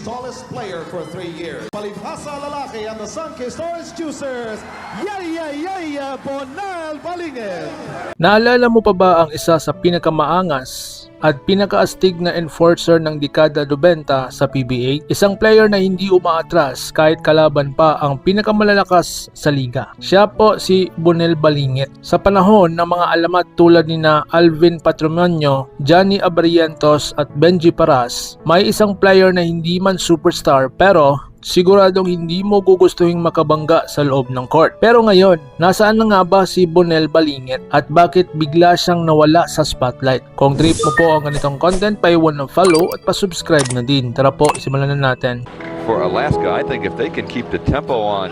tallest player for 3 years. Palibhasa lalaki ang the Sunkist Orange Juicers, Bonel Balingit. Naalala mo pa ba ang isa sa pinakamaangas at pinakaastig na enforcer ng dekada 90 sa PBA? Isang player na hindi umaatras kahit kalaban pa ang pinakamalalakas sa liga. Siya po si Bonel Balingit. Sa panahon ng mga alamat tulad ni na Alvin Patrimonio, Johnny Abarrientos at Benji Paras, may isang player na hindi man superstar pero siguradong hindi mo gugustuhin makabangga sa loob ng court. Pero ngayon, nasaan na nga ba si Bonel Balingit at bakit bigla siyang nawala sa spotlight? Kung trip mo po ang ganitong content, pa-iwan ng follow at pa-subscribe na din. Tara po, simulan na natin. For Alaska, I think if they can keep the tempo on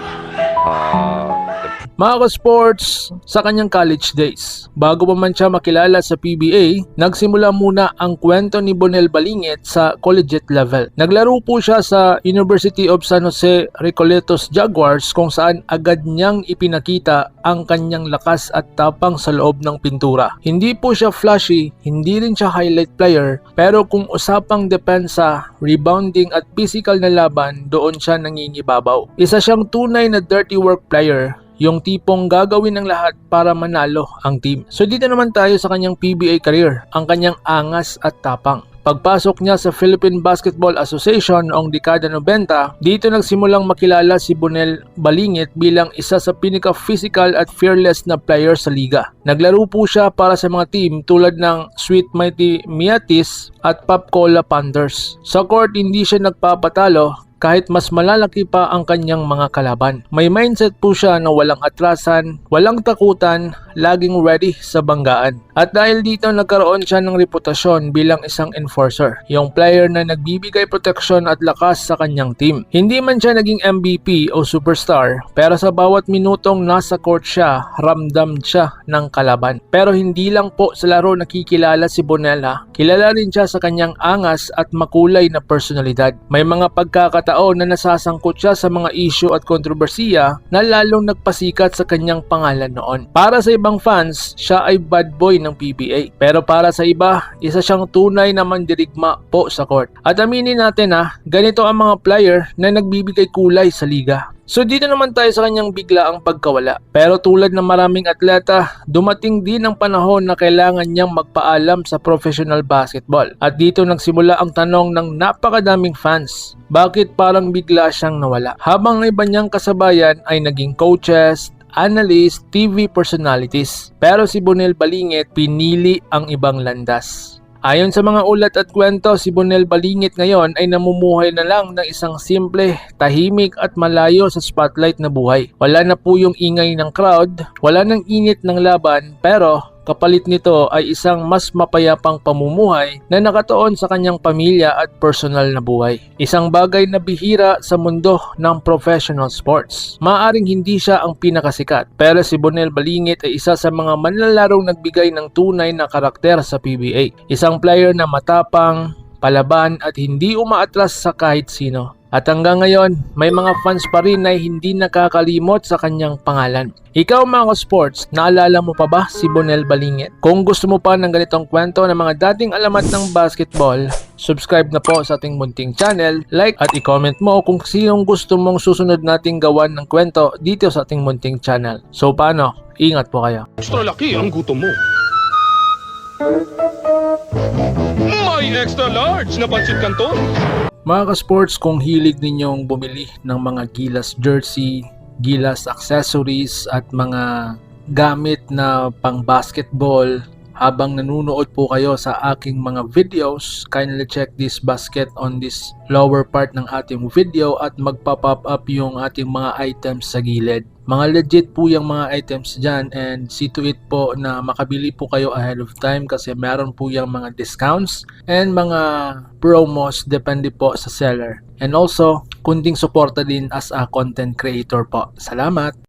Mga ka-sports, sa kanyang college days, bago pa man siya makilala sa PBA, nagsimula muna ang kwento ni Bonel Balingit sa collegiate level. Naglaro po siya sa University of San Jose Recoletos Jaguars kung saan agad niyang ipinakita ang kanyang lakas at tapang sa loob ng pintura. Hindi po siya flashy, hindi rin siya highlight player, pero kung usapang depensa, rebounding at physical na laban, doon siya nangingibabaw. Isa siyang tunay na dirty work player, yung tipong gagawin ng lahat para manalo ang team. So dito naman tayo sa kanyang PBA career, ang kanyang angas at tapang. Pagpasok niya sa Philippine Basketball Association noong dekada 90, dito nagsimulang makilala si Bonel Balingit bilang isa sa pinaka-physical at fearless na player sa liga. Naglaro po siya para sa mga team tulad ng Sweet Mighty Miatis at Pop Cola Panthers. Sa court, hindi siya nagpapatalo kahit mas malalaki pa ang kanyang mga kalaban. May mindset po siya na walang atrasan, walang takutan, laging ready sa banggaan. At dahil dito nagkaroon siya ng reputasyon bilang isang enforcer, yung player na nagbibigay proteksyon at lakas sa kanyang team. Hindi man siya naging MVP o superstar, pero sa bawat minutong nasa court siya, ramdam siya ng kalaban. Pero hindi lang po sa laro nakikilala si Bonel, kilala rin siya sa kanyang angas at makulay na personalidad. May mga pagkakataon na nasasangkot siya sa mga issue at kontrobersiya na lalong nagpasikat sa kanyang pangalan noon. Para sa ibang fans, siya ay bad boy ng PBA. Pero para sa iba, isa siyang tunay na mandirigma po sa court. At aminin natin ganito ang mga player na nagbibigay kulay sa liga. So dito naman tayo sa kanyang biglaang pagkawala. Pero tulad ng maraming atleta, dumating din ang panahon na kailangan niyang magpaalam sa professional basketball. At dito nagsimula ang tanong ng napakadaming fans. Bakit parang bigla siyang nawala? Habang ang iba niyang kasabayan ay naging coaches, analyst, TV personalities. Pero si Bonel Balingit pinili ang ibang landas. Ayon sa mga ulat at kwento, si Bonel Balingit ngayon ay namumuhay na lang ng isang simple, tahimik at malayo sa spotlight na buhay. Wala na po yung ingay ng crowd, wala nang init ng laban, pero kapalit nito ay isang mas mapayapang pamumuhay na nakatuon sa kanyang pamilya at personal na buhay. Isang bagay na bihira sa mundo ng professional sports. Maaring hindi siya ang pinakasikat, pero si Bonel Balingit ay isa sa mga manlalarong nagbigay ng tunay na karakter sa PBA. Isang player na matapang, palaban at hindi umaatras sa kahit sino. At hanggang ngayon, may mga fans pa rin na hindi nakakalimot sa kanyang pangalan. Ikaw mga sports, naalala mo pa ba si Bonel Balingit? Kung gusto mo pa ng ganitong kwento ng mga dating alamat ng basketball, subscribe na po sa ating munting channel, like at i-comment mo kung sinong gusto mong susunod nating gawan ng kwento dito sa ating munting channel. So paano? Ingat po kayo. Extra laki ang gutom mo. May extra large na pancit canton. Mga ka-sports, kung hilig ninyong bumili ng mga Gilas jersey, Gilas accessories at mga gamit na pang basketball, habang nanunood po kayo sa aking mga videos, kindly check this basket on this lower part ng ating video at magpa-pop up yung ating mga items sa gilid. Mga legit po yung mga items dyan, and see to it po na makabili po kayo ahead of time kasi meron po yung mga discounts and mga promos depende po sa seller. And also, kunting suporta din as a content creator po. Salamat!